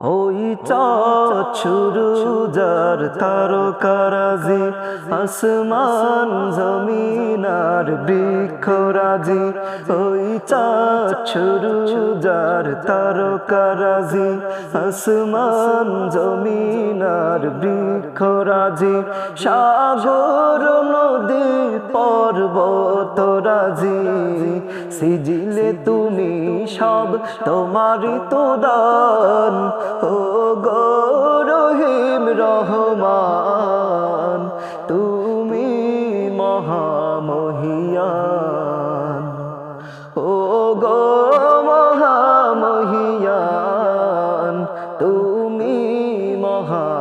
ওই চাঁদ সুরুজার তারকারাজি আসমান জমিন আর বৃক্ষরাজি। ওই চাঁদ সুরুজার তারকারাজি আসমান জমিন আর বৃক্ষরাজি। সাগর নদী পর্বতরাজি সিজিলে তুমি সব তোমারই তো দান। ও গো রহিম রহমান তুমি মহামহিয়ান। ও গো মহামহিয়ান তুমি মহামহিয়ান।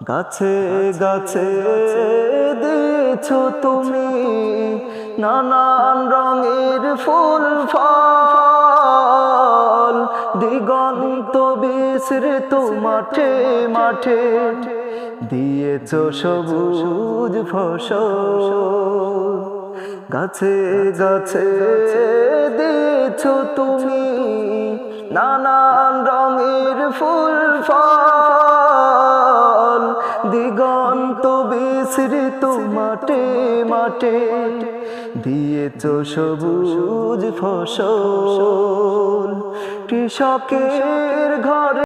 গাছে গাছে দিয়েছো তুমি নানান রঙের ফুল ফল। দিগন্ত বিস্তৃত মাঠে মাঠে দিয়েছো সবুজ ফসল। গাছে গাছে দিয়েছো তুমি নানান রঙের ফুল ফল। দিগন্ত বিস্তৃত মাঠে মাঠে দিয়েছো সবুজ ফসল। কৃষকের ঘরে